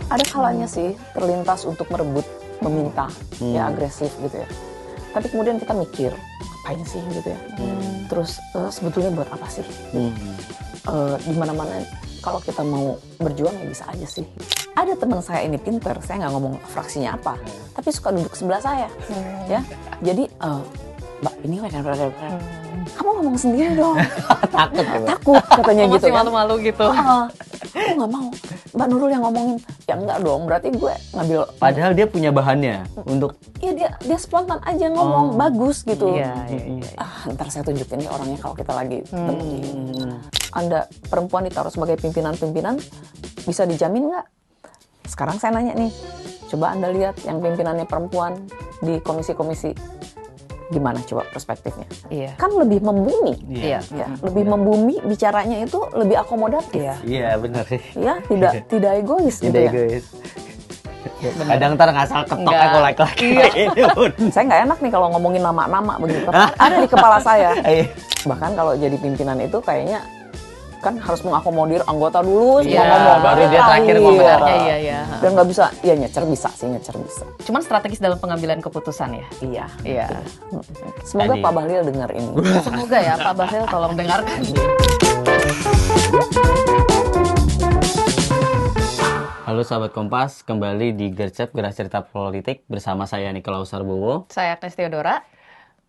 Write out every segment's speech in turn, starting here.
Ada kalanya sih terlintas untuk merebut, meminta, ya agresif gitu ya. Tapi kemudian kita mikir, ngapain sih gitu ya. Terus sebetulnya buat apa sih? Di mana-mana kalau kita mau berjuang ya bisa aja sih. Ada teman saya ini pinter, saya nggak ngomong fraksinya apa, tapi suka duduk sebelah saya, ya. Jadi, Mbak ini kamu ngomong sendiri dong. Takut katanya gitu kan. Malu-malu gitu. Aku nggak mau. Mbak Nurul yang ngomongin. Ya enggak dong, berarti gue ngambil. Padahal dia punya bahannya untuk. Iya dia spontan aja ngomong, bagus gitu. Iya. Ntar saya tunjukin nih orangnya kalau kita lagi Anda perempuan ditaruh sebagai pimpinan-pimpinan, bisa dijamin nggak? Sekarang saya nanya nih, coba Anda lihat yang pimpinannya perempuan di komisi-komisi, gimana coba perspektifnya? Iya. Kan lebih membumi, Iya. ya, lebih membumi, bicaranya itu lebih akomodatif, Iya benar sih. ya, tidak egois gitu ya. Egois. Kadang ntar ngasal ketoknya kalau laki-laki. Saya nggak enak nih kalau ngomongin nama-nama begitu. Ada di kepala saya. Bahkan kalau jadi pimpinan itu kayaknya kan harus mengakomodir anggota dulu sebelum ngomong. Baru dia terakhir komentarnya. Iya. Dan nggak bisa, ya nyecer bisa. Cuman strategis dalam pengambilan keputusan ya. Iya. Semoga Pak Bahlil dengar ini. Semoga ya Pak Bahlil tolong dengarkan. Halo sahabat Kompas, kembali di Gercep Gerak Cerita Politik bersama saya Nikolaus Sarbowo. Saya Agnes Theodora.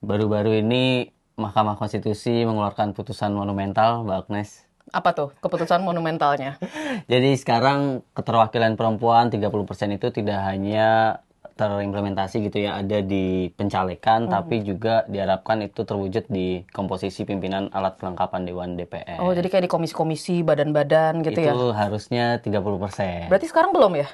Baru-baru ini Mahkamah Konstitusi mengeluarkan putusan monumental, Mbak Agnes. Apa tuh keputusan monumentalnya? Jadi sekarang keterwakilan perempuan 30% itu tidak hanya terimplementasi gitu ya, ada di pencalekan, tapi juga diharapkan itu terwujud di komposisi pimpinan alat kelengkapan Dewan DPR. Oh, jadi kayak di komisi-komisi, badan-badan gitu ya? Itu harusnya 30%. Berarti sekarang belum ya?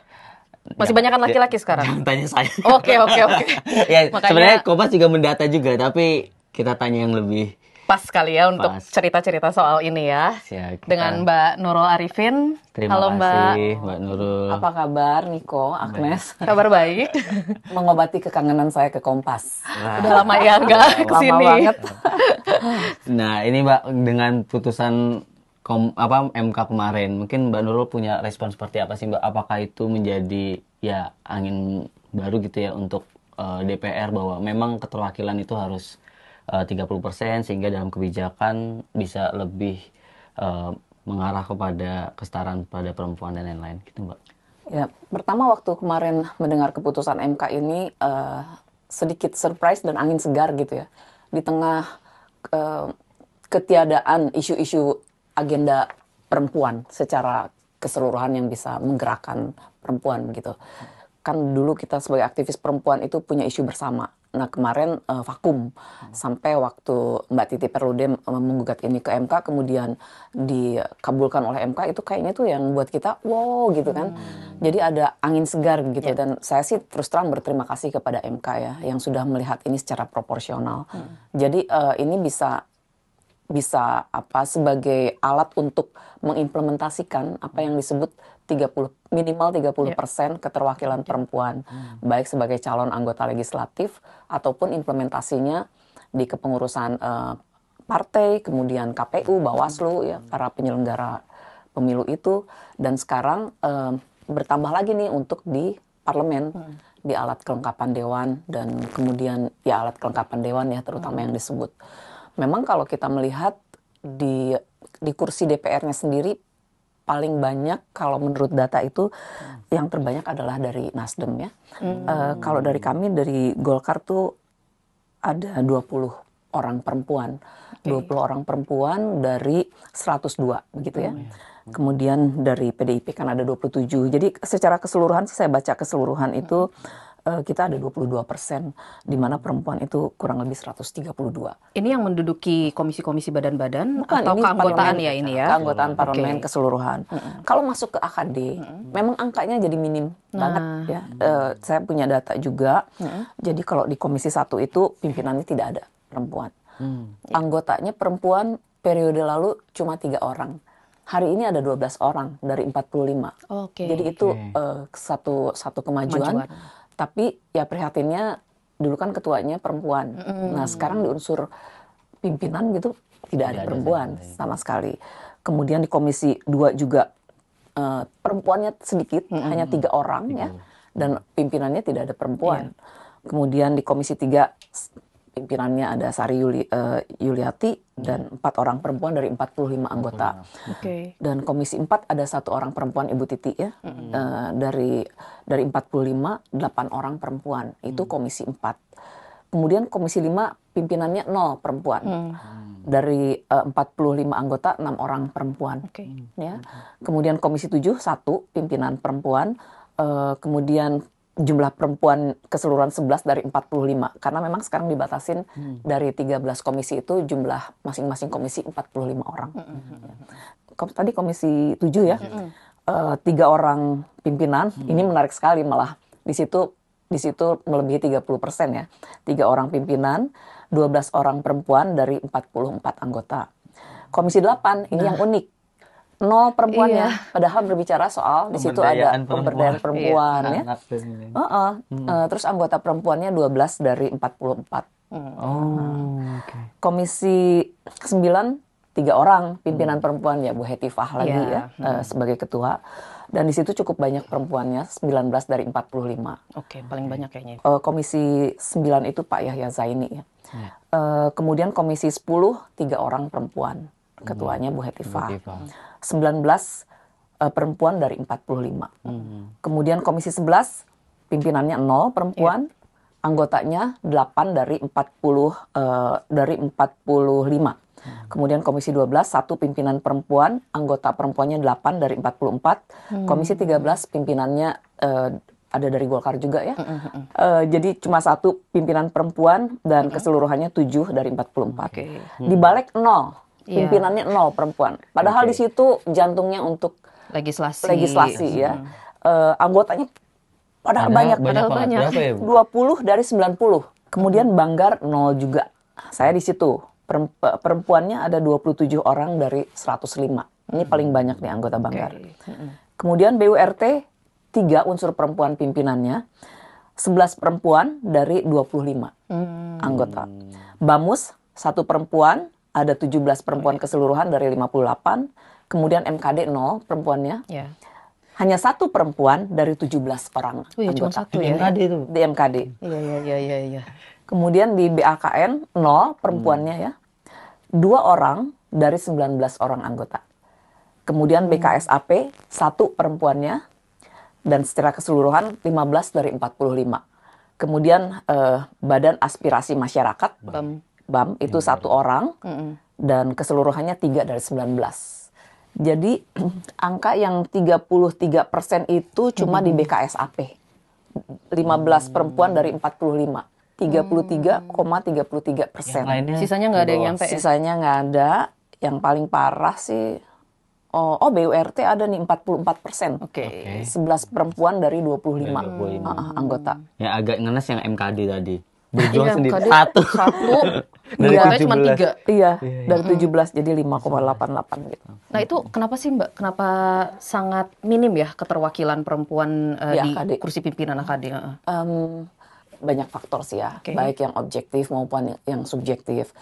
Masih banyak kan laki-laki sekarang? Jangan tanya saya. Oke. Ya, Makanya- sebenarnya Kompas juga mendata juga, tapi kita tanya yang lebih Pas kali ya untuk Pas. cerita-cerita soal ini ya. Ya, kita- Dengan Mbak Nurul Arifin. Terima Halo Mbak. kasih Mbak Nurul. Apa kabar Niko, Agnes? Kabar baik. Mengobati kekangenan saya ke Kompas. Udah lama ya nggak kesini. Lama banget. Nah, ini Mbak dengan putusan MK kemarin, mungkin Mbak Nurul punya respon seperti apa sih Mbak? Apakah itu menjadi ya angin baru gitu ya untuk DPR bahwa memang keterwakilan itu harus 30% sehingga dalam kebijakan bisa lebih mengarah kepada kesetaraan pada perempuan dan lain-lain gitu Mbak? Ya, pertama waktu kemarin mendengar keputusan MK ini sedikit surprise dan angin segar gitu ya. Di tengah ketiadaan isu-isu agenda perempuan secara keseluruhan yang bisa menggerakkan perempuan gitu. Kan dulu kita sebagai aktivis perempuan itu punya isu bersama. Nah kemarin vakum sampai waktu Mbak Titi Perludem menggugat ini ke MK kemudian dikabulkan oleh MK, itu kayaknya tuh yang buat kita wow gitu kan. Jadi ada angin segar gitu dan saya sih terus terang berterima kasih kepada MK ya yang sudah melihat ini secara proporsional. Jadi ini bisa sebagai alat untuk mengimplementasikan apa yang disebut minimal 30% keterwakilan perempuan, baik sebagai calon anggota legislatif ataupun implementasinya di kepengurusan partai, kemudian KPU, Bawaslu ya, para penyelenggara pemilu itu, dan sekarang bertambah lagi nih untuk di parlemen, di alat kelengkapan dewan, dan kemudian ya alat kelengkapan dewan ya terutama yang disebut. Memang kalau kita melihat di kursi DPR-nya sendiri paling banyak kalau menurut data itu yang terbanyak adalah dari Nasdem ya. Kalau dari kami dari Golkar tuh ada 20 orang perempuan. 20 orang perempuan dari 102 begitu ya. Kemudian dari PDIP kan ada 27. Jadi secara keseluruhan saya baca keseluruhan itu kita ada 22%, di mana perempuan itu kurang lebih 132. Ini yang menduduki komisi-komisi badan-badan Bukan, atau ini keanggotaan parlemen, ya ini ya? keanggotaan parlemen keseluruhan. Kalau masuk ke AKD, memang angkanya jadi minim banget ya. Saya punya data juga. Jadi kalau di Komisi 1 itu pimpinannya tidak ada perempuan. Anggotanya perempuan periode lalu cuma 3 orang. Hari ini ada 12 orang dari 45. Jadi itu satu kemajuan. Tapi ya prihatinnya dulu kan ketuanya perempuan. Nah sekarang di unsur pimpinan gitu tidak ada perempuan sama sekali. Kemudian di Komisi 2 juga perempuannya sedikit, hanya 3 orang ya, dan pimpinannya tidak ada perempuan. Kemudian di Komisi 3 pimpinannya ada Sari Yuliati dan 4 orang perempuan dari 45 anggota. Dan Komisi 4 ada 1 orang perempuan, Ibu Titi ya. Dari 45 8 orang perempuan. Itu Komisi 4. Kemudian Komisi 5 pimpinannya 0 perempuan. Dari 45 anggota 6 orang perempuan. Ya. Kemudian Komisi 7 1 pimpinan perempuan. Kemudian jumlah perempuan keseluruhan 11 dari 45. Karena memang sekarang dibatasin dari 13 komisi itu jumlah masing-masing komisi 45 orang. Tadi Komisi 7 ya. 3 orang pimpinan, ini menarik sekali malah. Di situ melebihi 30% ya. 3 orang pimpinan, 12 orang perempuan dari 44 anggota. Komisi 8 ini yang unik. 0 perempuannya, padahal berbicara soal di situ ada pemberdayaan perempuan ya. Terus anggota perempuannya 12 dari 44. Komisi 9 3 orang pimpinan perempuan ya, Bu Hetifah lagi ya sebagai ketua. Dan di situ cukup banyak perempuannya, 19 dari 45. Paling banyak kayaknya. Komisi 9 itu Pak Yahya Zaini ya. Kemudian Komisi 10 3 orang perempuan. Ketuanya Bu Hetifah. 19 perempuan dari 45. Kemudian Komisi 11 pimpinannya 0 perempuan, anggotanya 8 dari 45. Kemudian Komisi 12 1 pimpinan perempuan, anggota perempuannya 8 dari 44. Komisi 13 pimpinannya ada dari Golkar juga ya. Jadi cuma 1 pimpinan perempuan dan keseluruhannya 7 dari 44. Di balik 0. Pimpinannya 0 perempuan. Padahal di situ jantungnya untuk legislasi ya. Anggotanya padahal banyak. Berapa ya, Bu? 20 dari 90. Kemudian Banggar 0 juga. Saya di situ. Perempuannya ada 27 orang dari 105. Ini paling banyak nih anggota Banggar. Kemudian BURT 3 unsur perempuan pimpinannya. 11 perempuan dari 25 anggota. Bamus 1 perempuan, ada 17 perempuan keseluruhan dari 58. Kemudian MKD 0 perempuannya. Hanya 1 perempuan dari 17 orang anggota. Cuma 1 ya? MKD itu? Di MKD. Iya. Kemudian di BAKN 0 perempuannya ya. 2 orang dari 19 orang anggota. Kemudian BKSAP 1 perempuannya. Dan secara keseluruhan 15 dari 45. Kemudian Badan Aspirasi Masyarakat BAM itu 1 orang dan keseluruhannya 3 dari 19. Jadi angka yang 33% itu cuma di BKSAP. 15 perempuan dari 45. 33,33%. Sisanya nggak ada yang nyampe ya? Sisanya nggak ada. Yang paling parah sih BURT ada nih 44%. 11 perempuan dari 25 anggota. Ya agak ngenes yang MKD tadi. Berjuang sendiri MKD 1 dari cuma 3. Iya, dari 17 jadi 5,88 gitu. Nah itu kenapa sih Mbak? Kenapa sangat minim ya keterwakilan perempuan di AKD. kursi pimpinan AKD? Banyak faktor sih ya, baik yang objektif maupun yang subjektif.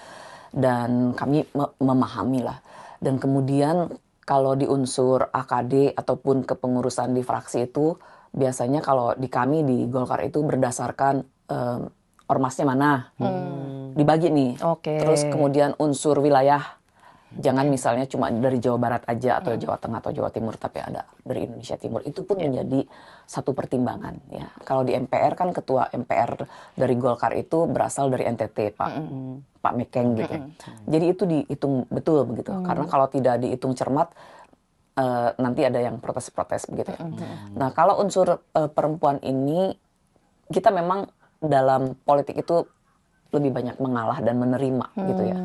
Dan kami memahami lah. Dan kemudian kalau di unsur AKD ataupun kepengurusan di fraksi itu, biasanya kalau di kami di Golkar itu berdasarkan ormasnya mana, dibagi nih. Terus kemudian unsur wilayah, jangan misalnya cuma dari Jawa Barat aja atau Jawa Tengah atau Jawa Timur, tapi ada dari Indonesia Timur. Itu pun menjadi satu pertimbangan ya. Kalau di MPR kan ketua MPR dari Golkar itu berasal dari NTT, Pak Mekeng gitu. Jadi itu dihitung betul begitu. Karena kalau tidak dihitung cermat, nanti ada yang protes-protes begitu ya. Nah kalau unsur perempuan ini, kita memang dalam politik itu lebih banyak mengalah dan menerima gitu ya.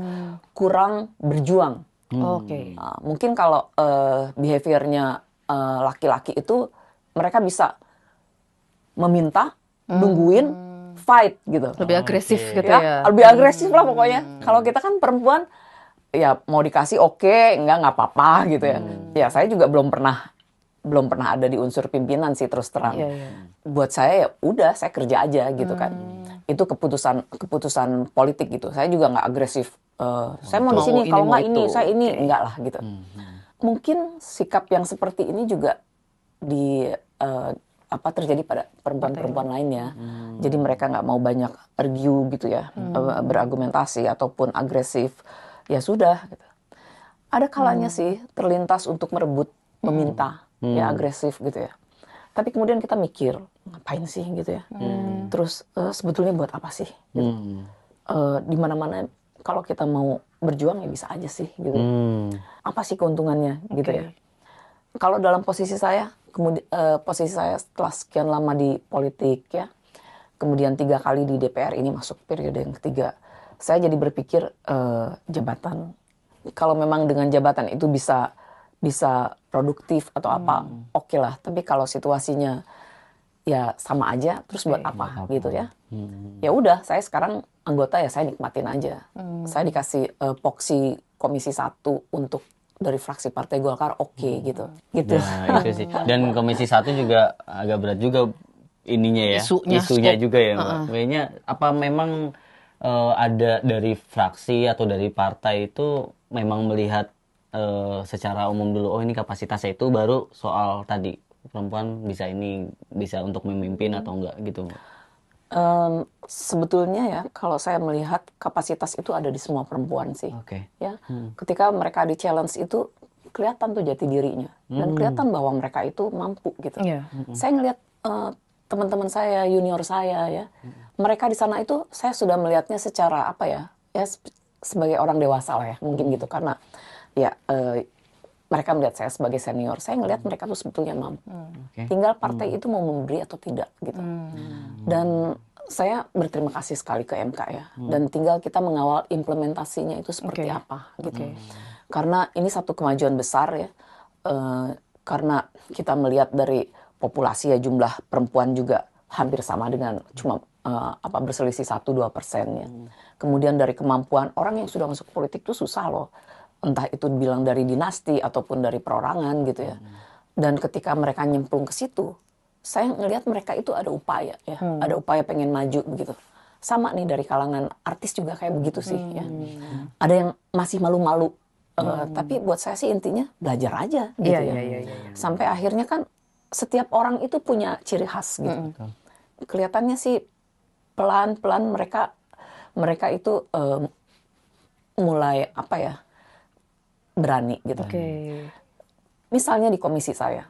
Kurang berjuang. Mungkin kalau behaviornya laki-laki itu, mereka bisa meminta, nungguin, fight gitu. Lebih agresif gitu ya. Lebih agresif lah pokoknya. Kalau kita kan perempuan, ya mau dikasih oke, enggak apa-apa gitu ya. Ya saya juga belum pernah ada di unsur pimpinan sih terus terang. Buat saya ya udah, saya kerja aja gitu kan. Itu keputusan politik gitu. Saya juga nggak agresif. Saya mau di sini, kalau nggak ini, saya ini enggak lah gitu. Mungkin sikap yang seperti ini juga di terjadi pada perempuan-perempuan lainnya. Jadi mereka nggak mau banyak argue gitu ya, berargumentasi ataupun agresif. Ya sudah. Gitu. Ada kalanya sih terlintas untuk merebut, meminta, ya agresif gitu ya. Tapi kemudian kita mikir, ngapain sih gitu ya. Terus sebetulnya buat apa sih? Gitu. Di mana-mana kalau kita mau berjuang ya bisa aja sih gitu. Apa sih keuntungannya gitu ya. Kalau dalam posisi saya, posisi saya setelah sekian lama di politik ya, kemudian 3 kali di DPR, ini masuk periode yang ketiga, saya jadi berpikir jabatan, kalau memang dengan jabatan itu bisa produktif atau apa, oke lah. Tapi kalau situasinya ya sama aja, terus buat apa gitu ya? Ya udah, saya sekarang anggota ya saya nikmatin aja. Saya dikasih poksi Komisi 1 untuk dari fraksi Partai Golkar, oke gitu. Nah, itu sih. Dan Komisi 1 juga agak berat juga ininya ya, isunya juga ya, Mbak. Kayaknya apa memang ada dari fraksi atau dari partai itu memang melihat secara umum dulu, oh ini kapasitasnya itu, baru soal tadi perempuan bisa untuk memimpin atau enggak gitu, Mbak. Sebetulnya ya, kalau saya melihat kapasitas itu ada di semua perempuan sih. Ya, ketika mereka di challenge itu kelihatan tuh jati dirinya dan kelihatan bahwa mereka itu mampu gitu. Saya ngelihat teman-teman saya, junior saya ya, mereka di sana itu saya sudah melihatnya secara apa ya, sebagai orang dewasa lah ya, mungkin gitu, karena ya mereka melihat saya sebagai senior. Saya ngelihat mereka tuh sebetulnya mampu. Tinggal partai itu mau memberi atau tidak gitu. Dan saya berterima kasih sekali ke MK ya. Dan tinggal kita mengawal implementasinya itu seperti apa gitu. Karena ini satu kemajuan besar ya. Karena kita melihat dari populasi ya, jumlah perempuan juga hampir sama dengan cuma berselisih 1-2% ya. Kemudian dari kemampuan, orang yang sudah masuk politik itu susah loh. Entah itu bilang dari dinasti ataupun dari perorangan gitu ya. Dan ketika mereka nyemplung ke situ, saya ngelihat mereka itu ada upaya ya, ada upaya pengen maju begitu. Sama nih dari kalangan artis juga kayak begitu sih ya. Ada yang masih malu-malu, tapi buat saya sih intinya belajar aja gitu ya. Sampai akhirnya kan setiap orang itu punya ciri khas gitu. Kelihatannya sih pelan-pelan mereka itu mulai apa ya, berani gitu. Misalnya di komisi saya,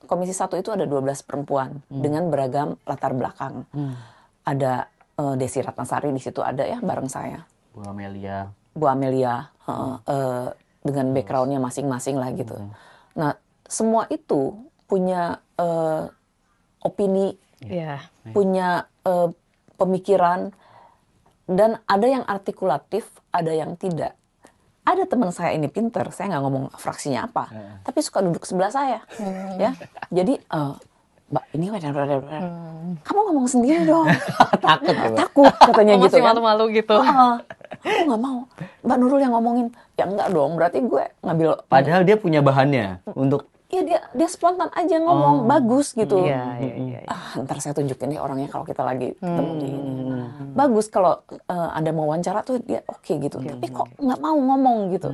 Komisi 1 itu ada 12 perempuan dengan beragam latar belakang. Ada Desi Ratnasari di situ ada ya bareng saya. Bu Amelia. Dengan backgroundnya masing-masing lah gitu. Nah, semua itu punya opini, punya pemikiran, dan ada yang artikulatif, ada yang tidak. Ada teman saya ini pinter, saya nggak ngomong fraksinya apa, tapi suka duduk sebelah saya, ya. Jadi, Mbak, ini kamu ngomong sendiri dong. Takut katanya gitu kan. Masih malu-malu gitu. Aku nggak mau. Mbak Nurul yang ngomongin. Ya enggak dong, berarti gue ngambil. Padahal dia punya bahannya untuk. Iya, dia spontan aja ngomong, bagus gitu. Iya. Ntar saya tunjukin deh orangnya kalau kita lagi ketemu di ini. Bagus kalau Anda mau wawancara tuh dia oke gitu. Tapi kok nggak mau ngomong gitu.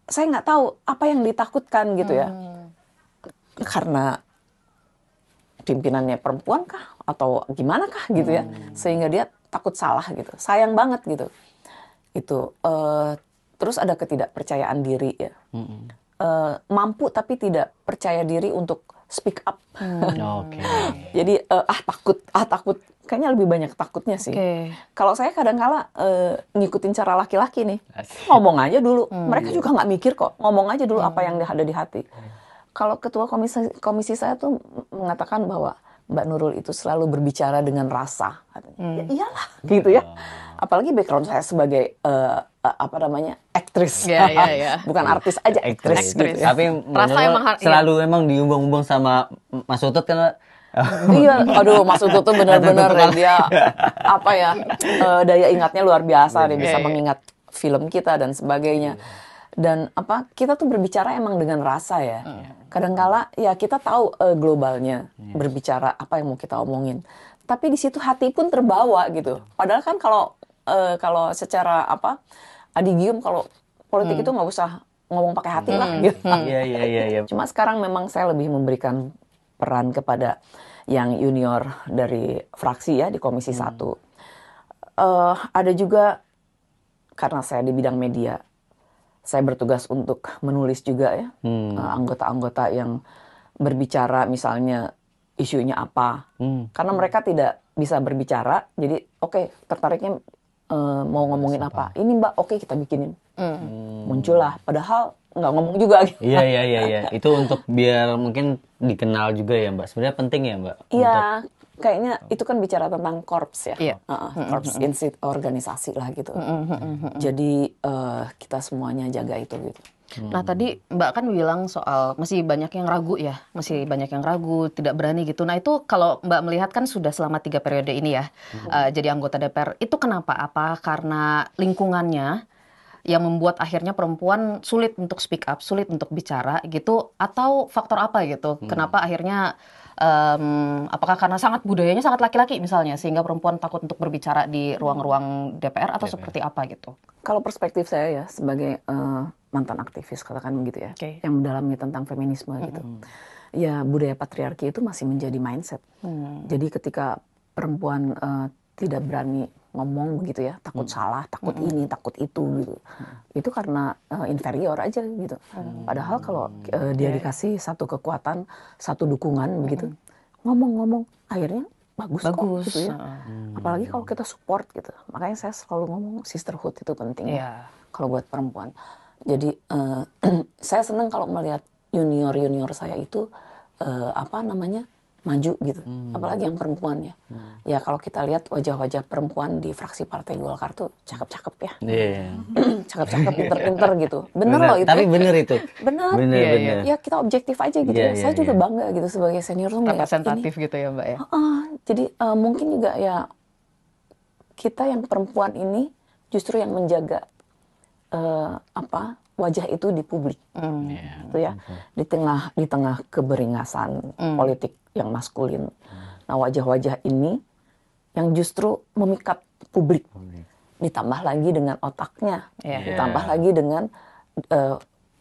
Saya nggak tahu apa yang ditakutkan gitu ya. Karena pimpinannya perempuan kah? Atau gimana kah gitu ya. Sehingga dia takut salah gitu. Sayang banget gitu. Itu. Terus ada ketidakpercayaan diri ya. Mampu tapi tidak percaya diri untuk speak up. Jadi takut. Kayaknya lebih banyak takutnya sih. Kalau saya kadang-kala ngikutin cara laki-laki nih. Ngomong aja dulu. Mereka juga nggak mikir kok. Ngomong aja dulu apa yang ada di hati. Kalau ketua komisi saya tuh mengatakan bahwa Mbak Nurul itu selalu berbicara dengan rasa. Ya iyalah gitu ya. Apalagi background saya sebagai aktris. Bukan artis aja, aktris gitu ya. Tapi selalu emang diumbang-umbang sama Mas Utut kan. Iya, aduh Mas Utut tuh benar-benar dia daya ingatnya luar biasa, dia bisa mengingat film kita dan sebagainya. Dan kita tuh berbicara emang dengan rasa ya. Kadangkala ya kita tahu globalnya berbicara apa yang mau kita omongin. Tapi di situ hati pun terbawa gitu. Padahal kan kalau secara adigium kalau politik itu nggak usah ngomong pakai hati lah gitu. Iya. Cuma sekarang memang saya lebih memberikan peran kepada yang junior dari fraksi ya di Komisi 1. Ada juga karena saya di bidang media, saya bertugas untuk menulis juga ya anggota-anggota yang berbicara misalnya isunya apa. Karena mereka tidak bisa berbicara, jadi tertariknya mau ngomongin apa. Ini Mbak, kita bikinin. Muncullah, padahal nggak ngomong juga. Iya. Itu untuk biar mungkin dikenal juga ya Mbak. Sebenarnya penting ya Mbak. Iya, kayaknya itu kan bicara tentang korps ya. Iya. Korps organisasi lah gitu. Jadi kita semuanya jaga itu gitu. Nah tadi Mbak kan bilang soal masih banyak yang ragu ya, tidak berani gitu. Nah itu kalau Mbak melihat kan sudah selama 3 periode ini ya, jadi anggota DPR, itu kenapa? Apa karena lingkungannya yang membuat akhirnya perempuan sulit untuk speak up, sulit untuk bicara gitu, atau faktor apa gitu? Kenapa akhirnya, apakah karena budayanya sangat laki-laki misalnya, sehingga perempuan takut untuk berbicara di ruang-ruang DPR, atau seperti apa gitu? Kalau perspektif saya ya sebagai mantan aktivis katakan begitu ya, yang mendalami tentang feminisme gitu, ya budaya patriarki itu masih menjadi mindset. Jadi ketika perempuan tidak berani ngomong begitu ya, takut salah, takut ini, takut itu gitu, itu karena inferior aja gitu. Padahal kalau dia dikasih satu kekuatan, satu dukungan begitu, ngomong akhirnya bagus kok gitu ya. Apalagi kalau kita support gitu. Makanya saya selalu ngomong sisterhood itu penting ya kalau buat perempuan. Jadi saya senang kalau melihat junior saya itu maju gitu. Apalagi yang perempuan ya. Ya kalau kita lihat wajah-wajah perempuan di fraksi Partai Golkar tuh cakep-cakep ya. Cakep-cakep, pinter-pinter gitu. Bener loh itu. Tapi bener itu. Bener. Ya kita objektif aja gitu ya. Saya juga bangga gitu sebagai senior tuh representatif gitu ya Mbak ya. Jadi mungkin juga ya kita yang perempuan ini justru yang menjaga wajah itu di publik, gitu ya, di tengah keberingasan politik yang maskulin. Nah wajah-wajah ini yang justru memikat publik, ditambah lagi dengan otaknya, ditambah lagi dengan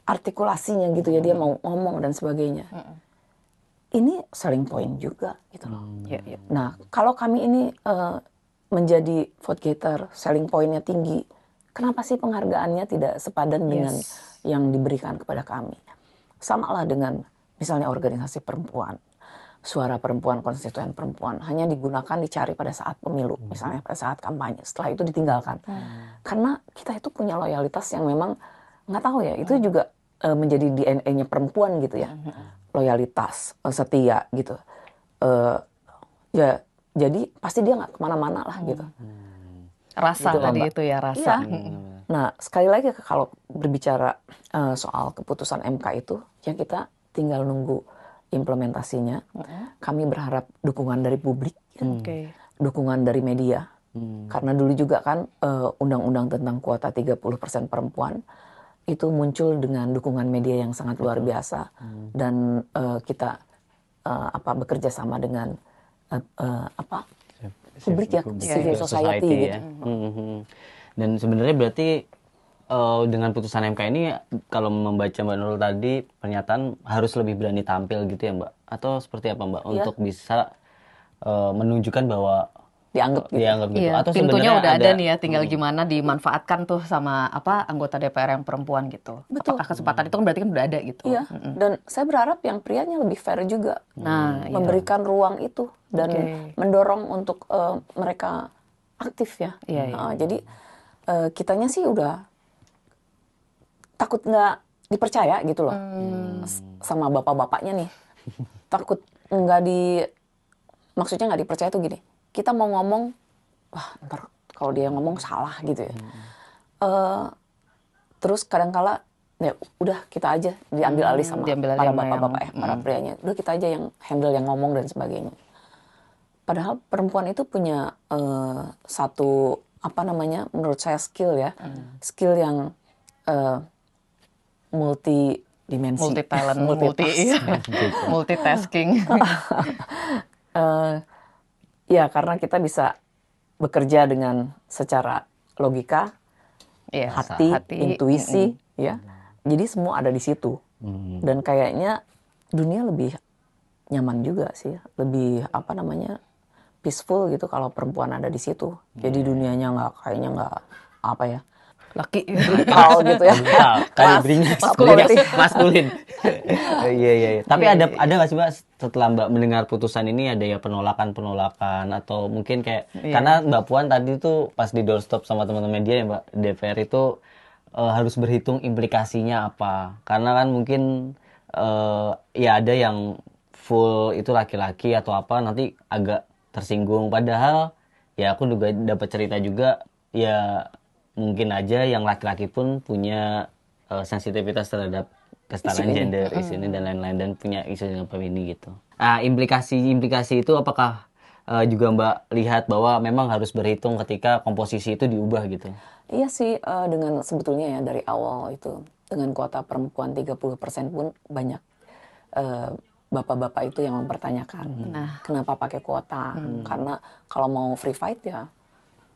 artikulasinya gitu ya, dia mau ngomong dan sebagainya. Ini selling point juga gitu loh. Nah kalau kami ini menjadi vote getter, selling pointnya tinggi, kenapa sih penghargaannya tidak sepadan dengan yang diberikan kepada kami? Sama lah dengan misalnya organisasi perempuan, suara perempuan, konstituen perempuan, hanya digunakan dicari pada saat pemilu, misalnya pada saat kampanye, setelah itu ditinggalkan. Karena kita itu punya loyalitas yang memang, nggak tahu ya, itu juga menjadi DNA-nya perempuan gitu ya, loyalitas, setia gitu. Ya, jadi pasti dia nggak kemana-mana lah gitu. Rasa gitu, tadi Mbak. itu ya, rasa. Nah, sekali lagi kalau berbicara soal keputusan MK itu, ya kita tinggal nunggu implementasinya. Kami berharap dukungan dari publik, dukungan dari media. Karena dulu juga kan undang-undang tentang kuota 30% perempuan itu muncul dengan dukungan media yang sangat luar biasa. Dan kita bekerja sama dengan publik ya, civil society gitu. Dan sebenarnya berarti dengan putusan MK ini, kalau membaca Mbak Nurul tadi, pernyataan harus lebih berani tampil gitu ya Mbak? Atau seperti apa Mbak? Untuk bisa menunjukkan bahwa dianggap gitu. Atau pintunya udah ada nih ya, tinggal gimana dimanfaatkan tuh sama anggota DPR yang perempuan gitu. Betul. Apakah kesempatan itu kan berarti kan udah ada gitu. Iya. Dan saya berharap yang prianya lebih fair juga. Memberikan ruang itu dan mendorong untuk mereka aktif ya. Jadi kitanya sih udah takut nggak dipercaya gitu loh sama bapak-bapaknya nih. Takut maksudnya nggak dipercaya tuh gini. Kita mau ngomong, wah ntar kalau dia ngomong salah gitu ya. Terus kadang-kala ya udah kita aja diambil alih sama para bapak-bapak ya, para prianya. Udah kita aja yang handle yang ngomong dan sebagainya. Padahal perempuan itu punya satu menurut saya skill ya, skill yang multi-dimensi, multi-talent, multitasking. Ya karena kita bisa bekerja dengan secara logika, hati, intuisi, ya, Jadi semua ada di situ. Dan kayaknya dunia lebih nyaman juga sih, lebih apa namanya, peaceful gitu kalau perempuan ada di situ. Jadi dunianya kayaknya nggak apa ya, Laki. brutal gitu ya. Brutal, kalibernya maskulin. Iya. Tapi ada nggak sih Mbak setelah Mbak mendengar putusan ini ada ya penolakan atau mungkin kayak karena Mbak Puan tadi tuh pas di doorstop sama teman-teman media ya Mbak DPR itu harus berhitung implikasinya apa. Karena kan mungkin ya ada yang full itu laki-laki atau apa nanti agak tersinggung. Padahal ya aku juga dapat cerita juga ya mungkin aja yang laki-laki pun punya sensitivitas terhadap kesetaraan gender ini dan lain-lain dan punya isu dengan femini gitu. Nah, implikasi itu apakah juga Mbak lihat bahwa memang harus berhitung ketika komposisi itu diubah gitu? Iya sih, dengan sebetulnya ya dari awal itu dengan kuota perempuan 30% pun banyak bapak-bapak itu yang mempertanyakan kenapa pakai kuota. Karena kalau mau free fight ya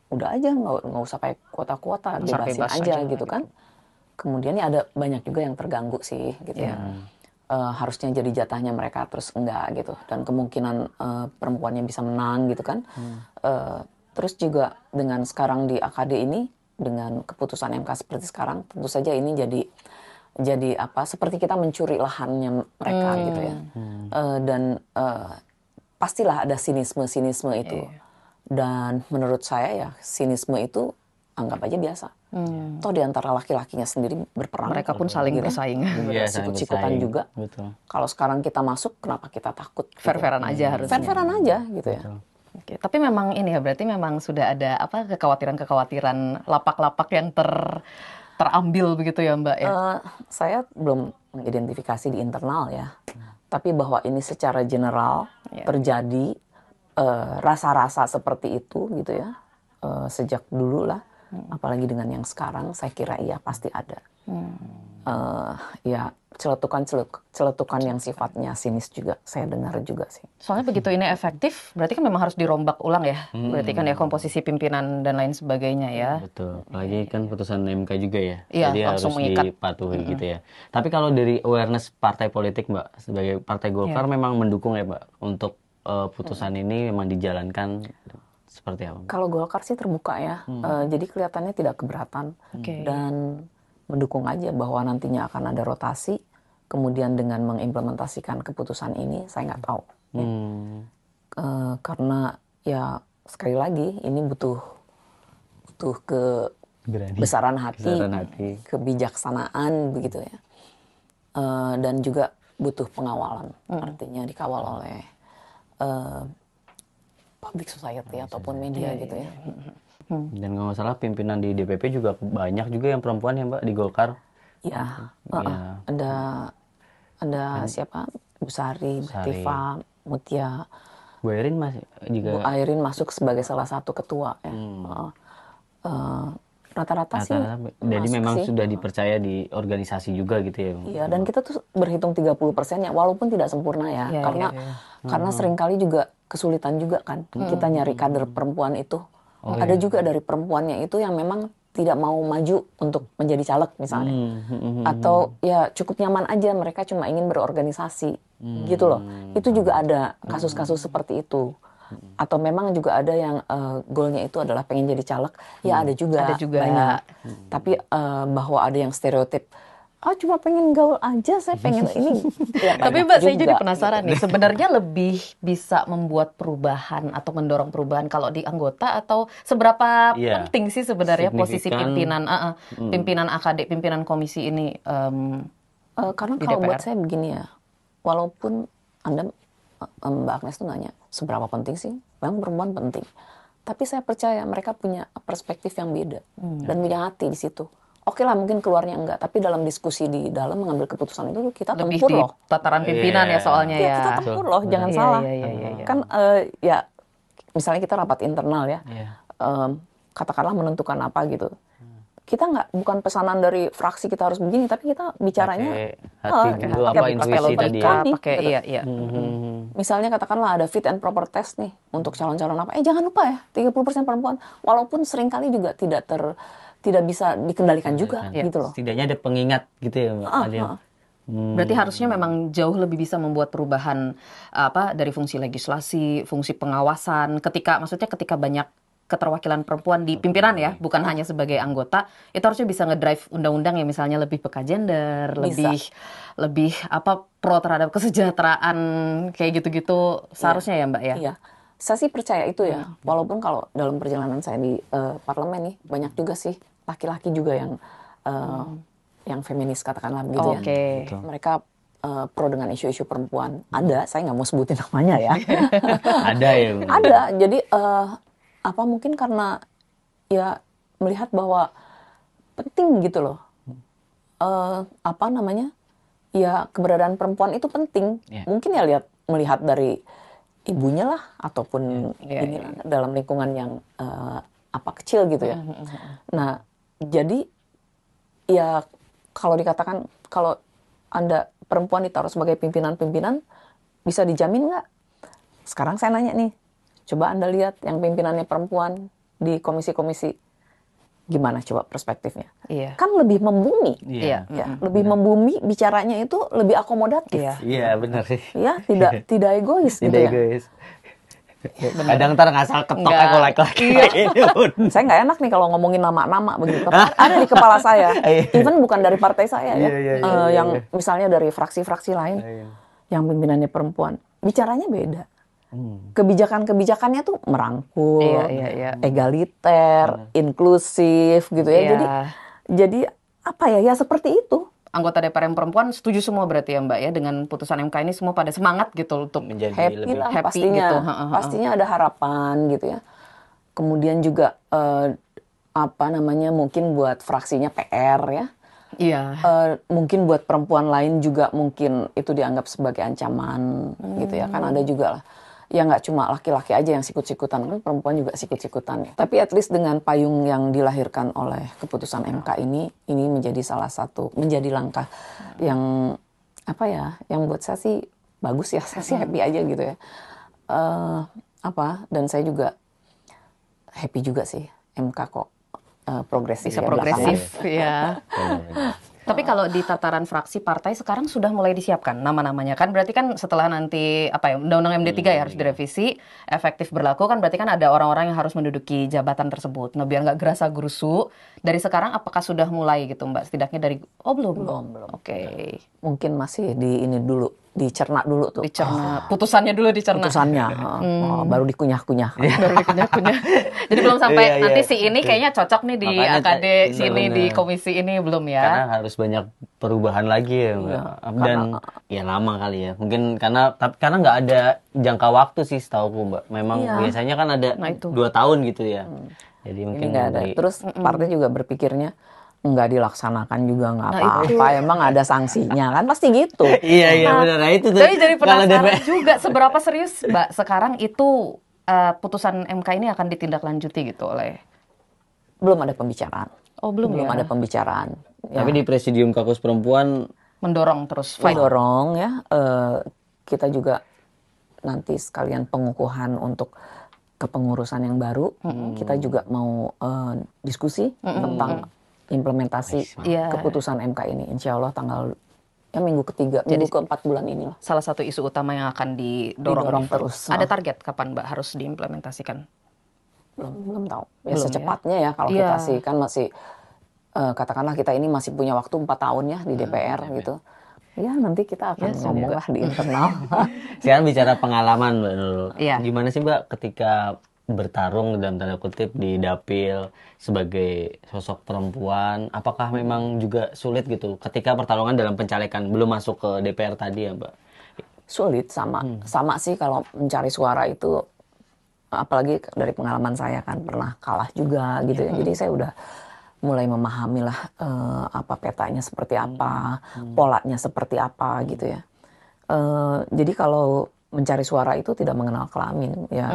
udah aja nggak usah pakai kuota-kuota, bebasin aja gitu kan. Kemudian ya ada banyak juga yang terganggu sih gitu ya. Harusnya jadi jatahnya mereka terus enggak gitu, dan kemungkinan perempuannya bisa menang gitu kan. Terus juga dengan sekarang di AKD ini dengan keputusan MK seperti sekarang, tentu saja ini jadi apa, seperti kita mencuri lahannya mereka gitu ya. Dan pastilah ada sinisme itu. Dan menurut saya ya sinisme itu anggap aja biasa. Toh di antara laki-lakinya sendiri berperang. Mereka pun saling bersaing. Iya, saling Sikut-sikutan bersaing. juga. Betul. Kalau sekarang kita masuk, kenapa kita takut? Gitu. Fair-fairan aja harusnya. Fair-fairan aja gitu ya. Oke, tapi memang ini ya berarti memang sudah ada apa kekhawatiran lapak-lapak yang terambil begitu ya Mbak ya? Saya belum mengidentifikasi di internal ya. Tapi bahwa ini secara general terjadi rasa-rasa seperti itu gitu ya. Sejak dulu lah. Apalagi dengan yang sekarang saya kira iya pasti ada. Ya celetukan yang sifatnya sinis juga saya dengar juga sih. Soalnya begitu ini efektif, berarti kan memang harus dirombak ulang ya. Berarti kan ya komposisi pimpinan dan lain sebagainya ya. Betul. Apalagi kan putusan MK juga ya. Iya, Jadi harus langsung mengikat. dipatuhi gitu ya. Tapi kalau dari awareness partai politik Mbak, sebagai partai Golkar memang mendukung ya Mbak untuk putusan ini memang dijalankan seperti apa? Kalau Golkar sih terbuka ya. Jadi kelihatannya tidak keberatan dan mendukung aja bahwa nantinya akan ada rotasi. Kemudian dengan mengimplementasikan keputusan ini, saya nggak tahu. Ya. Karena ya sekali lagi ini butuh kebesaran hati, kebijaksanaan begitu ya. Dan juga butuh pengawalan, artinya dikawal oleh public society ataupun media gitu ya. Dan kalau nggak salah pimpinan di DPP juga banyak juga yang perempuan ya Mbak di Golkar. Ya, ada siapa? Bu Sari, Bu Tifa, Mutia. Bu Airin masih juga. Bu Airin masuk sebagai salah satu ketua ya. Rata-rata sih. Jadi memang sih. Sudah dipercaya di organisasi juga gitu ya. Iya, dan kita tuh berhitung 30% ya, walaupun tidak sempurna ya. Karena seringkali juga kesulitan juga kan. Kita nyari kader perempuan itu. Ada juga dari perempuannya itu yang memang tidak mau maju untuk menjadi caleg misalnya. Atau ya cukup nyaman aja, mereka cuma ingin berorganisasi gitu loh. Itu juga ada kasus-kasus seperti itu. Atau memang juga ada yang goalnya itu adalah pengen jadi caleg, ya ada juga banyak. Tapi bahwa ada yang stereotip, cuma pengen gaul aja, saya pengen ini. Ya, tapi Mbak, saya jadi penasaran nih, sebenarnya lebih bisa membuat perubahan atau mendorong perubahan kalau di anggota, atau seberapa penting sih sebenarnya posisi pimpinan AKD, pimpinan komisi ini karena kalau buat saya begini ya, walaupun Anda Mbak Agnes tuh nanya seberapa penting sih, memang perempuan penting, tapi saya percaya mereka punya perspektif yang beda dan punya hati di situ. Oke lah, mungkin keluarnya enggak, tapi dalam diskusi di dalam mengambil keputusan itu kita lebih tempur di loh. Tataran pimpinan ya soalnya ya. Kita tempur loh, jangan salah. Kan ya misalnya kita rapat internal ya, katakanlah menentukan apa gitu. Kita bukan pesanan dari fraksi kita harus begini, tapi kita bicaranya hati dulu, apa intuisi tadi ya. Iya. Misalnya katakanlah ada fit and proper test nih untuk calon-calon apa. Jangan lupa ya, 30% perempuan. Walaupun seringkali juga tidak tidak bisa dikendalikan juga gitu loh. Setidaknya ada pengingat gitu ya Mbak. Ada yang, Berarti harusnya memang jauh lebih bisa membuat perubahan dari fungsi legislasi, fungsi pengawasan. Maksudnya ketika banyak keterwakilan perempuan di pimpinan ya, bukan hanya sebagai anggota, itu harusnya bisa ngedrive undang-undang yang misalnya lebih peka gender, lebih pro terhadap kesejahteraan kayak gitu-gitu seharusnya ya Mbak ya. Iya. Saya sih percaya itu ya. Walaupun kalau dalam perjalanan saya di parlemen nih banyak juga sih laki-laki juga yang feminis katakanlah begitu ya. Mereka pro dengan isu-isu perempuan. Ada, saya nggak mau sebutin namanya ya. ada ya. Ada. Jadi mungkin karena ya melihat bahwa penting gitu loh. Ya keberadaan perempuan itu penting. Mungkin ya melihat dari ibunya lah ataupun dalam lingkungan yang kecil gitu ya. Nah, jadi ya kalau dikatakan kalau Anda perempuan ditaruh sebagai pimpinan-pimpinan bisa dijamin nggak? Sekarang saya nanya nih, coba Anda lihat yang pimpinannya perempuan di komisi-komisi, gimana coba perspektifnya? Kan lebih membumi, lebih membumi, bicaranya itu lebih akomodatif. Iya benar sih. Ya, tidak egois gitu ya. Kadang ntar ngasal ketoknya kalau laki-laki. Saya nggak enak nih kalau ngomongin nama-nama begitu. Ada di kepala saya. Even bukan dari partai saya ya. Yang misalnya dari fraksi-fraksi lain yang pimpinannya perempuan. Bicaranya beda. Kebijakan-kebijakannya tuh merangkul, egaliter, inklusif gitu ya. Jadi ya seperti itu. Anggota DPR yang perempuan setuju semua berarti ya Mbak ya dengan putusan MK ini, semua pada semangat gitu untuk menjadi happy lah pastinya gitu. Pastinya ada harapan gitu ya. Kemudian juga mungkin buat fraksinya PR ya. Mungkin buat perempuan lain juga mungkin itu dianggap sebagai ancaman gitu ya. Kan ada juga lah. Ya nggak cuma laki-laki aja yang sikut-sikutan, kan perempuan juga sikut-sikutan ya. Tapi at least dengan payung yang dilahirkan oleh keputusan MK ini menjadi langkah yang yang buat saya sih bagus ya. Saya sih happy aja gitu ya. Dan saya juga happy juga sih MK kok progresif. Bisa progresif ya. Tapi kalau di tataran fraksi partai sekarang sudah mulai disiapkan nama-namanya kan, berarti kan setelah nanti Undang-Undang MD3 ya harus direvisi, efektif berlaku kan, berarti kan ada orang-orang yang harus menduduki jabatan tersebut. Nah biar nggak gerasa gerusu, dari sekarang apakah sudah mulai gitu Mbak? Setidaknya dari belum. Oke. Mungkin masih dicerna dulu tuh. Putusannya dulu dicerna. Putusannya, baru dikunyah-kunyah. Baru dikunyah-kunyah. Jadi belum sampai nanti si ini kayaknya cocok nih di AKD sini di komisi ini, belum ya? Karena harus banyak perubahan lagi ya Mbak. Dan ya lama kali ya. Mungkin karena nggak ada jangka waktu sih setauku Mbak. Memang biasanya kan ada 2 tahun gitu ya. Jadi mungkin nggak ada. Terus partai juga berpikirnya nggak dilaksanakan juga nggak apa-apa, emang ada sanksinya kan pasti gitu. Iya benar, nah itu tuh. Tapi jadi penasaran juga seberapa serius Mbak sekarang itu putusan MK ini akan ditindaklanjuti gitu oleh. Belum ada pembicaraan. Belum ada pembicaraan. Tapi di Presidium Kaukus Perempuan mendorong terus. Mendorong ya. Kita juga nanti sekalian pengukuhan untuk kepengurusan yang baru. Kita juga mau diskusi tentang implementasi keputusan MK ini, insya Allah minggu ketiga, minggu keempat bulan ini lah. Salah satu isu utama yang akan didorong terus. Ada target kapan Mbak harus diimplementasikan? Belum tahu. Ya secepatnya ya kalau kita sih kan masih katakanlah kita ini masih punya waktu 4 tahun ya di DPR gitu. Ya nanti kita akan ngomong lah di internal. Sekarang bicara pengalaman Mbak Nurul. Gimana sih Mbak ketika bertarung dalam tanda kutip di dapil sebagai sosok perempuan, apakah memang juga sulit gitu ketika pertarungan dalam pencalekan, belum masuk ke DPR tadi ya Mbak? Sulit, sama sih kalau mencari suara itu, apalagi dari pengalaman saya kan pernah kalah juga gitu ya. Jadi saya udah mulai memahami lah petanya seperti apa, polanya seperti apa gitu ya. Jadi kalau mencari suara itu tidak mengenal kelamin ya,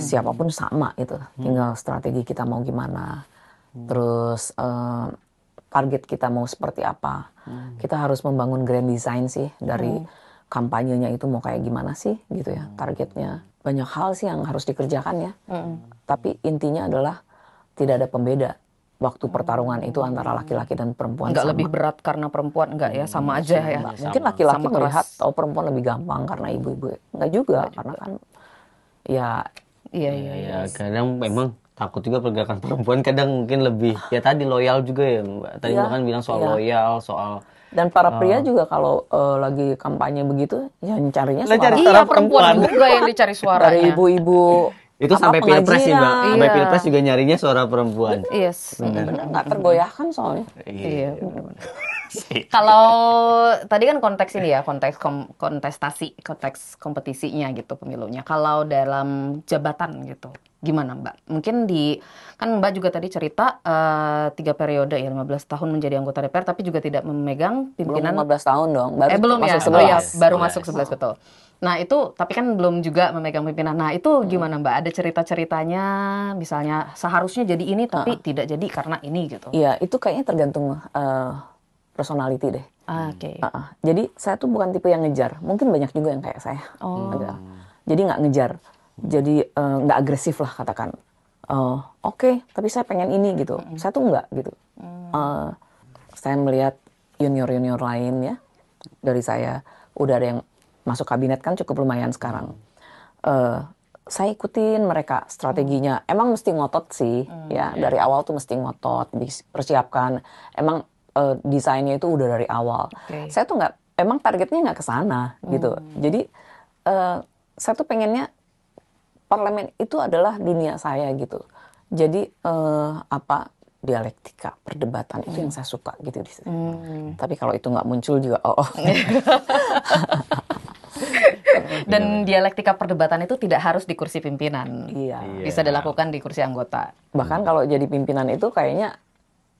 siapapun sama itu, tinggal strategi kita mau gimana, terus target kita mau seperti apa. Kita harus membangun grand design sih dari kampanyenya itu mau kayak gimana sih gitu ya, targetnya. Banyak hal sih yang harus dikerjakan ya, tapi intinya adalah tidak ada pembeda waktu pertarungan itu antara laki-laki dan perempuan Nggak sama. lebih berat karena perempuan, nggak ya, sama aja ya. Enggak. Mungkin laki-laki Sama melihat keras. oh perempuan lebih gampang karena ibu-ibu. Enggak juga, karena kan ya Iya, Ya, iya. ya, kadang memang takut juga pergerakan perempuan kadang mungkin lebih ya tadi loyal juga ya Mbak. Tadi Iya, Mbak kan bilang soal iya. loyal, soal dan para pria juga kalau lagi kampanye begitu ya carinya Lah, suara cari Iya, suara perempuan perempuan. juga yang dicari dari suaranya. ibu-ibu itu apa, sampai pilpres sih Mbak. pengajian. Sampai Iya. pilpres juga nyarinya suara perempuan. Yes. Bener, nggak tergoyahkan soalnya. Iya. Kalau tadi kan konteks ini ya, kontestasi, konteks kompetisinya gitu pemilunya. Kalau dalam jabatan gitu, gimana Mbak? Mungkin kan Mbak juga tadi cerita 3 periode ya, 15 tahun menjadi anggota DPR, tapi juga tidak memegang Belum pimpinan. 15 tahun dong, baru Belum ya, masuk oh ya, 11. baru masuk 11 betul. Nah itu, tapi kan belum juga memegang pimpinan. Nah itu gimana Mbak? Ada cerita-ceritanya, misalnya seharusnya jadi ini, tapi tidak jadi karena ini gitu. Iya, itu kayaknya tergantung personality deh. Oke. Jadi saya tuh bukan tipe yang ngejar. Mungkin banyak juga yang kayak saya. Ada. Jadi nggak ngejar. Jadi nggak agresif lah katakan. Oke, tapi saya pengen ini gitu. Saya tuh nggak gitu. Saya melihat junior-junior lain ya. Dari saya udah ada yang masuk kabinet kan cukup lumayan sekarang. Saya ikutin mereka strateginya. Emang mesti ngotot sih ya. Dari awal tuh mesti ngotot, dipersiapkan. Emang desainnya itu udah dari awal. Oke. Saya tuh nggak, emang targetnya nggak ke sana gitu. Jadi saya tuh pengennya parlemen itu adalah dunia saya gitu. Jadi dialektika, perdebatan itu yang saya suka gitu di situ. Tapi kalau itu nggak muncul juga, Dan dialektika perdebatan itu tidak harus di kursi pimpinan. iya. Bisa dilakukan di kursi anggota. Bahkan kalau jadi pimpinan itu kayaknya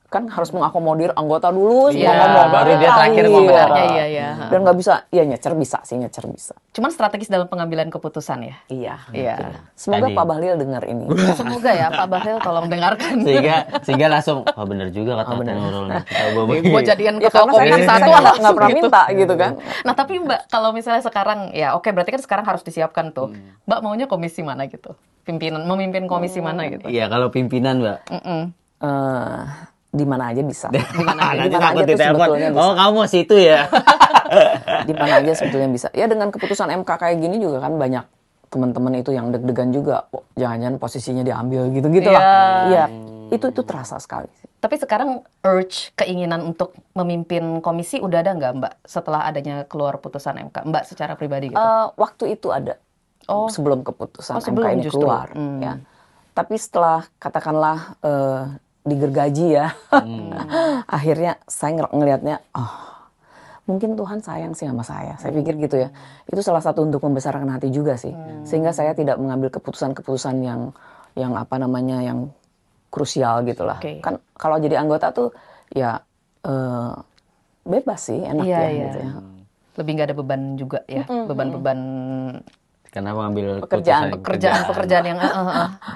kan harus mengakomodir anggota dulu semua Iya, ngomong baru dia terakhir Iya. ngomong. Sebenarnya iya. Dan nggak bisa, ya nyecer bisa. Cuman strategis dalam pengambilan keputusan ya. Iya. Iya. Semoga Tadi. Pak Bahlil dengar ini. Semoga ya Pak Bahlil tolong dengarkan. sehingga langsung bener juga kata Nurul nih. Kita bawa Mau jadikan Ya ketua karena saya kan komisi satu nggak langsung pernah gitu. minta gitu kan. Nah tapi Mbak, kalau misalnya sekarang, ya oke berarti kan sekarang harus disiapkan tuh. Mbak maunya komisi mana gitu? Memimpin komisi mana gitu? Iya, kalau pimpinan Mbak. Di mana aja bisa. Nanti mana takut aja tuh ditelepon. sebetulnya bisa. Oh, kamu mau situ ya? Di mana aja sebetulnya bisa. Ya dengan keputusan MK kayak gini juga kan banyak teman-teman itu yang deg-degan juga. Oh, jangan-jangan posisinya diambil gitu-gitu lah. Iya, itu terasa sekali. Tapi sekarang keinginan untuk memimpin komisi udah ada nggak Mbak setelah adanya keluar putusan MK? Mbak secara pribadi gitu? Waktu itu ada. Sebelum keputusan sebelum MK ini justru. keluar. Ya. Tapi setelah katakanlah digergaji ya, akhirnya saya ngelihatnya, mungkin Tuhan sayang sih sama saya. Saya pikir gitu ya. Itu salah satu untuk membesarkan hati juga sih. Sehingga saya tidak mengambil keputusan-keputusan yang yang krusial gitu lah. Oke. Kan kalau jadi anggota tuh ya bebas sih, enak Iya, ya iya. gitu ya. Lebih nggak ada beban juga ya, beban-beban Karena mengambil pekerjaan yang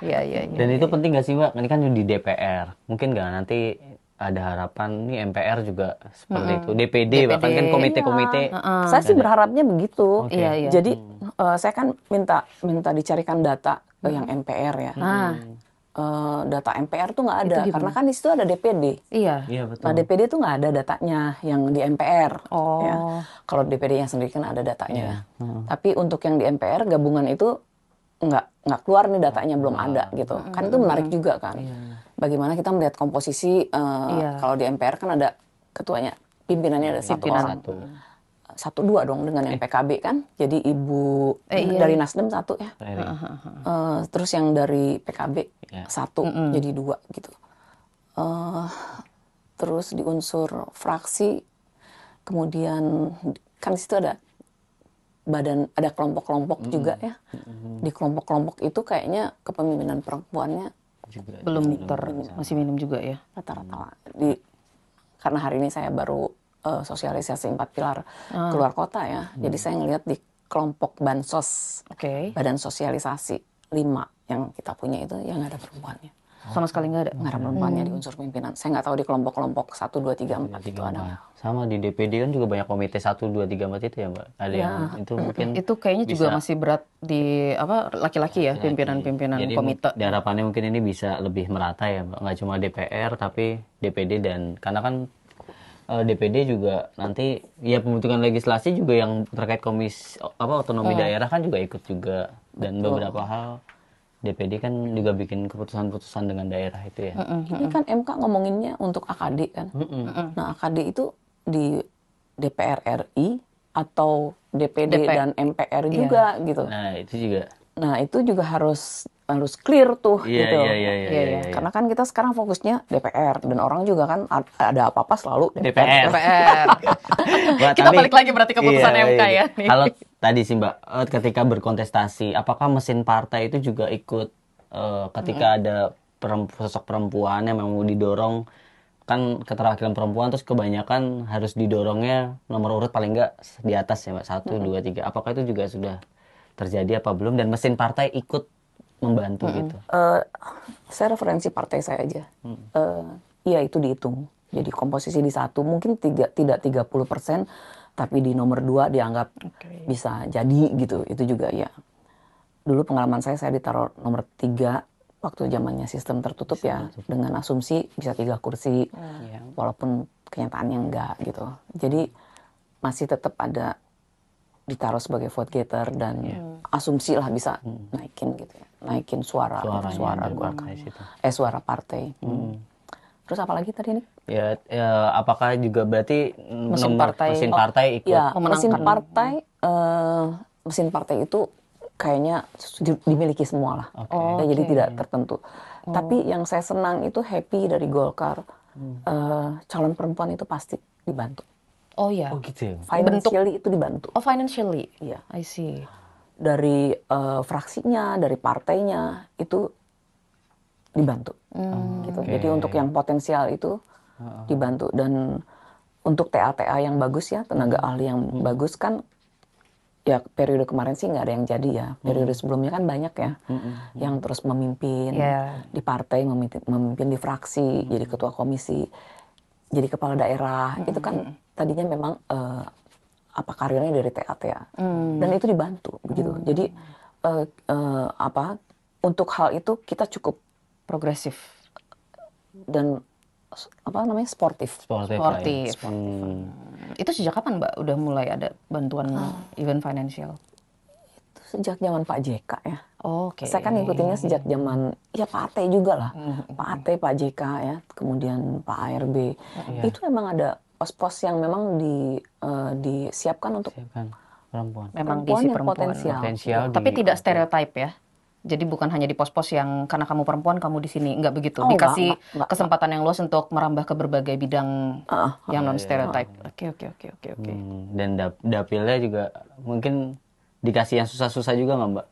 iya. Dan itu penting gak sih Mbak? Ini kan di DPR. Mungkin nggak nanti ada harapan nih MPR juga seperti itu. DPD bahkan kan komite-komite. Saya sih berharapnya begitu. Oke. Iya. Jadi saya kan minta dicarikan data yang MPR ya. Data MPR tuh nggak ada karena kan di situ ada DPD. Iya. Iya betul. Nah DPD tuh nggak ada datanya yang di MPR. Oh. Ya. Kalau DPD yang sendiri kan ada datanya. Tapi untuk yang di MPR gabungan itu nggak keluar nih datanya, belum ada gitu. Kan itu menarik juga kan. Bagaimana kita melihat komposisi kalau di MPR kan ada ketuanya, pimpinannya ada satu orang. Satu dua dong dengan yang PKB kan. Jadi ibu dari Nasdem satu ya. Terus yang dari PKB satu jadi dua gitu. Terus di unsur fraksi, kemudian kan di situ ada ada kelompok-kelompok juga ya. Di kelompok-kelompok itu kayaknya kepemimpinan perempuannya Juga. masih minim juga ya. Rata-rata lah. Karena hari ini saya baru sosialisasi 4 pilar keluar kota ya. Jadi saya ngelihat di kelompok bansos, Oke. badan sosialisasi 5 yang kita punya itu yang nggak ada perempuannya. Sama sekali nggak ada. Nggak ada perempuannya di unsur pimpinan. Saya nggak tahu di kelompok-kelompok 1, 2, 3, 4 itu ada nggak. Sama di DPD kan juga banyak komite 1, 2, 3, 4 itu ya Mbak. Ada yang itu mungkin Itu kayaknya juga bisa masih berat di apa laki-laki ya, pimpinan-pimpinan jadi komite. harapannya mungkin ini bisa lebih merata ya Mbak. Nggak cuma DPR tapi DPD dan karena kan DPD juga nanti ya pembentukan legislasi juga yang terkait otonomi daerah kan juga ikut juga dan beberapa hal DPD kan juga bikin keputusan-keputusan dengan daerah itu ya. Ini kan MK ngomonginnya untuk AKD kan. Nah AKD itu di DPR RI atau DPD dan MPR juga gitu. Nah itu juga. Nah itu juga harus clear tuh Iya, gitu. iya. Karena kan kita sekarang fokusnya DPR dan orang juga kan ada apa-apa selalu DPR. Mbak, kita balik lagi berarti keputusan MK ya. Kalau tadi sih Mbak, ketika berkontestasi, apakah mesin partai itu juga ikut ketika ada sosok perempuan yang memang didorong kan keterwakilan perempuan terus kebanyakan harus didorongnya nomor urut paling enggak di atas ya Mbak 1, 2, 3. Apakah itu juga sudah terjadi apa belum dan mesin partai ikut membantu gitu? Saya referensi partai saya aja. Iya itu dihitung. Jadi komposisi di 1 mungkin tidak 30%, tapi di nomor 2 dianggap bisa jadi gitu. Itu juga ya. Dulu pengalaman saya ditaruh nomor 3 waktu zamannya sistem tertutup ya. Dengan asumsi bisa 3 kursi. Walaupun kenyataannya enggak gitu. Jadi masih tetap ada ditaruh sebagai vote getter dan asumsi lah bisa naikin gitu ya. Naikin suara Golkar. Suara partai. Terus apa lagi tadi nih? Ya, apakah juga berarti Mesin partai ikut? Ya, mesin partai itu kayaknya dimiliki semua lah. Ya, jadi tidak tertentu. Tapi yang saya senang itu happy dari Golkar, calon perempuan itu pasti dibantu. Oh ya. Oh gitu ya. Financially itu dibantu. Oh financially. Iya. I see. Dari fraksinya, dari partainya itu dibantu. Gitu. Jadi untuk yang potensial itu dibantu dan untuk TA-TA yang bagus ya, tenaga ahli yang bagus kan ya periode kemarin sih nggak ada yang jadi ya. Periode sebelumnya kan banyak ya yang terus memimpin di partai, memimpin di fraksi, jadi ketua komisi, jadi kepala daerah. Itu kan tadinya memang karirnya dari TA-TA dan itu dibantu begitu. Jadi untuk hal itu kita cukup progresif dan sportif. Itu sejak kapan Mbak udah mulai ada bantuan event financial? Itu sejak zaman Pak JK ya. Saya kan ngikutinnya sejak zaman ya Pak Ate juga lah. Pak Ate, Pak JK ya, kemudian Pak ARB. Itu memang ada pos-pos yang memang disiapkan untuk perempuan. Memang diisi yang perempuan. Potensial. Tapi tidak stereotip ya. Jadi bukan hanya di pos-pos yang karena kamu perempuan kamu di sini, enggak begitu. Dikasih kesempatan yang luas untuk merambah ke berbagai bidang yang non stereotip. Oke. Dan dapilnya juga mungkin dikasih yang susah-susah juga nggak Mbak?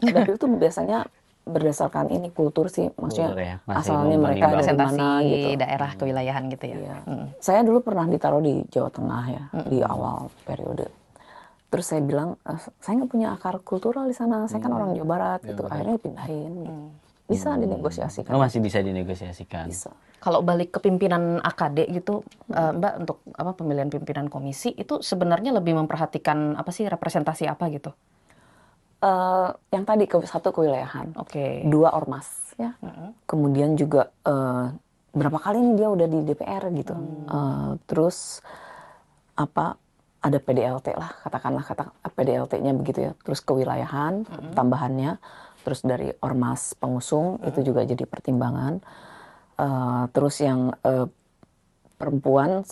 Dapil itu biasanya berdasarkan ini kultur sih, maksudnya asalnya mereka dari mana gitu. Daerah kewilayahan gitu ya. Iya. Saya dulu pernah ditaruh di Jawa Tengah ya, di awal periode. Terus saya bilang, saya nggak punya akar kultural di sana, saya kan orang Jawa Barat gitu. Akhirnya dipindahin. Bisa dinegosiasikan. Oh, masih bisa dinegosiasikan. Bisa. Kalau balik ke pimpinan AKD gitu, Mbak, untuk pemilihan pimpinan komisi itu sebenarnya lebih memperhatikan apa sih, representasi apa gitu? Yang tadi satu kewilayahan, dua ormas ya. Kemudian juga berapa kali nih dia udah di DPR gitu. Terus ada PDLT lah, katakanlah PDLT-nya begitu ya. Terus kewilayahan tambahannya, terus dari ormas pengusung itu juga jadi pertimbangan. Terus yang perempuan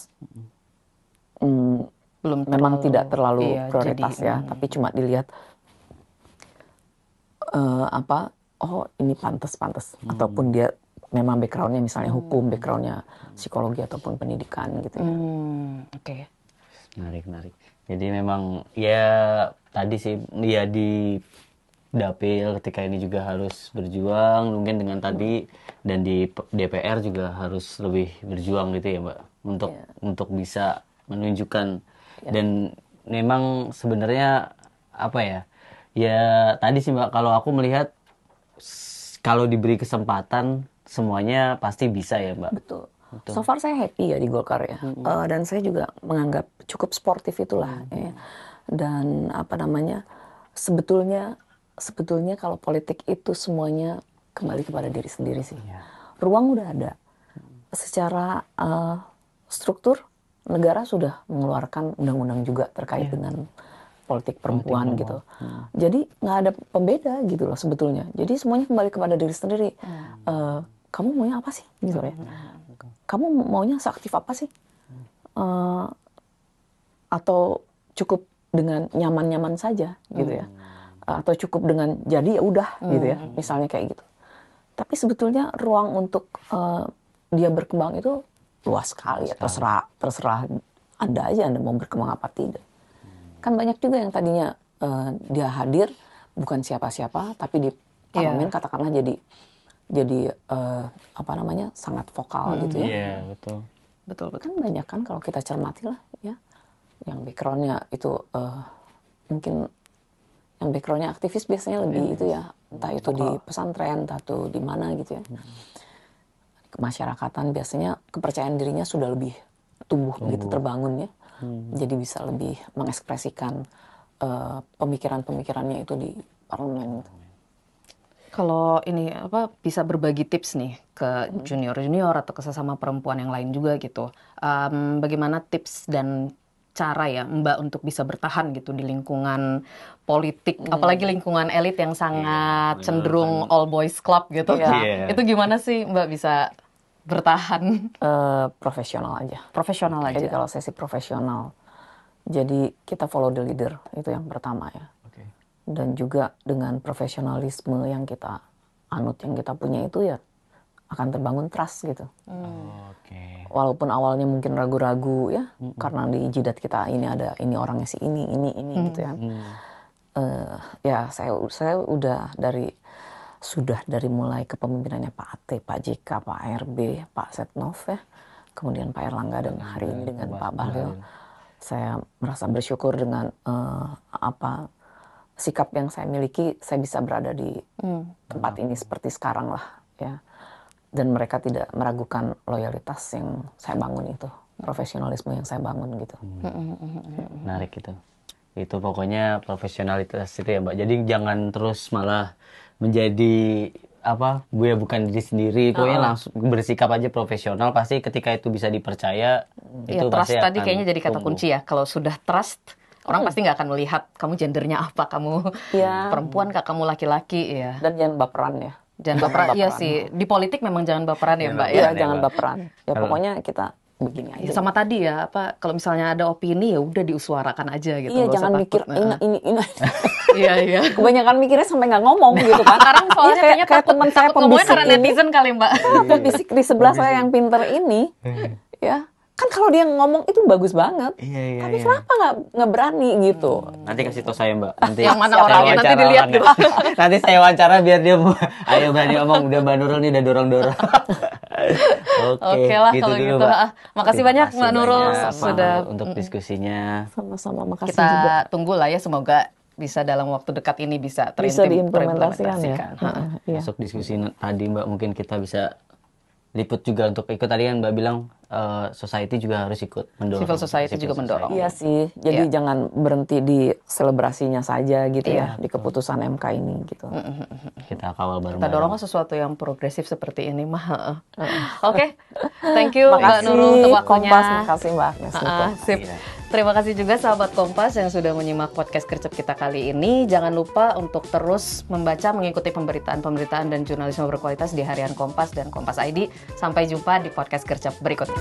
belum memang tidak terlalu prioritas ya, tapi cuma dilihat ini pantas ataupun dia memang backgroundnya misalnya hukum, backgroundnya psikologi ataupun pendidikan gitu ya. Menarik. Jadi memang ya tadi sih ya di dapil ketika ini juga harus berjuang mungkin dengan tadi dan di DPR juga harus lebih berjuang gitu ya Mbak untuk bisa menunjukkan dan memang sebenarnya ya tadi sih Mbak kalau aku melihat kalau diberi kesempatan semuanya pasti bisa ya Mbak. Betul. So far saya happy ya di Golkar ya. Dan saya juga menganggap cukup sportif itulah. Ya. Dan apa namanya, sebetulnya kalau politik itu semuanya kembali kepada diri sendiri sih. Ruang udah ada. Secara struktur, negara sudah mengeluarkan undang-undang juga terkait dengan politik perempuan gitu. Jadi nggak ada pembeda gitu loh sebetulnya. Jadi semuanya kembali kepada diri sendiri. Kamu maunya apa sih gitu ya? Kamu maunya seaktif apa sih? Atau cukup dengan nyaman-nyaman saja gitu ya? Atau cukup dengan jadi ya udah gitu ya, misalnya kayak gitu. Tapi sebetulnya ruang untuk dia berkembang itu luas sekali ya, terserah Anda aja, Anda mau berkembang apa tidak. Kan banyak juga yang tadinya dia hadir bukan siapa-siapa, tapi di parlemen katakanlah jadi apa namanya, sangat vokal gitu ya. Iya, betul. Kan banyak kan kalau kita cermati lah ya, yang backgroundnya itu mungkin yang backgroundnya aktivis biasanya lebih itu ya, entah itu di pesantren, entah itu di mana gitu ya. Kemasyarakatan biasanya kepercayaan dirinya sudah lebih tumbuh gitu, terbangun ya. Jadi bisa lebih mengekspresikan pemikiran-pemikirannya itu di parlemen gitu. Kalau ini apa, bisa berbagi tips nih ke junior-junior atau ke sesama perempuan yang lain juga gitu. Bagaimana tips dan cara ya Mbak untuk bisa bertahan gitu di lingkungan politik, apalagi lingkungan elit yang sangat cenderung all boys club gitu. Itu gimana sih Mbak bisa bertahan? Profesional aja. Profesional aja. Jadi kalau saya sih profesional. Jadi kita follow the leader, itu yang pertama ya. Dan juga dengan profesionalisme yang kita anut, yang kita punya itu ya akan terbangun trust gitu. Walaupun awalnya mungkin ragu-ragu ya, karena di jidat kita ini orangnya si ini gitu ya. Ya saya udah dari mulai kepemimpinannya Pak Ate, Pak JK, Pak ARB, Pak Setnov ya, kemudian Pak Erlangga dan hari ini dengan Pak Bahlil, saya merasa bersyukur dengan sikap yang saya miliki, saya bisa berada di tempat ini seperti sekarang lah ya. Dan mereka tidak meragukan loyalitas yang saya bangun itu, profesionalisme yang saya bangun gitu. Menarik itu. Itu pokoknya profesionalitas itu ya Mbak. Jadi jangan terus malah menjadi gue bukan diri sendiri. Pokoknya langsung bersikap aja profesional. Pasti ketika itu bisa dipercaya, itu trust pasti tadi akan kayaknya jadi kata kunci ya. Kalau sudah trust, orang pasti nggak akan melihat kamu gendernya apa, kamu perempuan kah, kamu laki-laki ya. Dan jangan baperan ya. Jangan baperan. Iya sih, di politik memang jangan baperan ya Mbak ya. Iya, jangan baperan. Ya pokoknya kita begini aja. Sama tadi ya, kalau misalnya ada opini ya udah diusuarakan aja gitu. Iya, jangan mikir ini. Iya. Kebanyakan mikirnya sampai nggak ngomong gitu kan. Sekarang soalnya kayaknya kayak teman saya ngomongnya pembisik karena ini. netizen kali Mbak. Pembisik di sebelah saya yang pinter ini, ya kan kalau dia ngomong itu bagus banget. Tapi kenapa nggak berani gitu? Nanti kasih tau saya Mbak. Nanti yang mana orangnya nanti dilihat gitu. Nanti saya wawancara biar dia ayo berani ngomong. Udah Mbak Nurul nih udah dorong-dorong. Oke lah gitu kalau gitu. Makasih banyak Mbak Nurul sudah untuk diskusinya. Sama-sama, makasih kita juga. Tunggu lah ya, semoga bisa dalam waktu dekat ini bisa diimplementasikan ya. Masuk diskusi tadi Mbak, mungkin kita bisa liput juga untuk ikut. Tadi kan Mbak bilang society juga harus ikut mendorong. Civil society juga mendorong. Iya sih. Jadi jangan berhenti di selebrasinya saja gitu ya, di keputusan MK ini gitu. Kita kawal bareng-bareng. Kita dorong sesuatu yang progresif seperti ini mah. Oke. Thank you Mbak Nurul untuk waktunya. Kompas, makasih Mbak. Sip. Terima kasih juga sahabat Kompas yang sudah menyimak podcast Gercep kita kali ini. Jangan lupa untuk terus membaca, mengikuti pemberitaan dan jurnalisme berkualitas di Harian Kompas dan Kompas ID. Sampai jumpa di podcast Gercep berikutnya.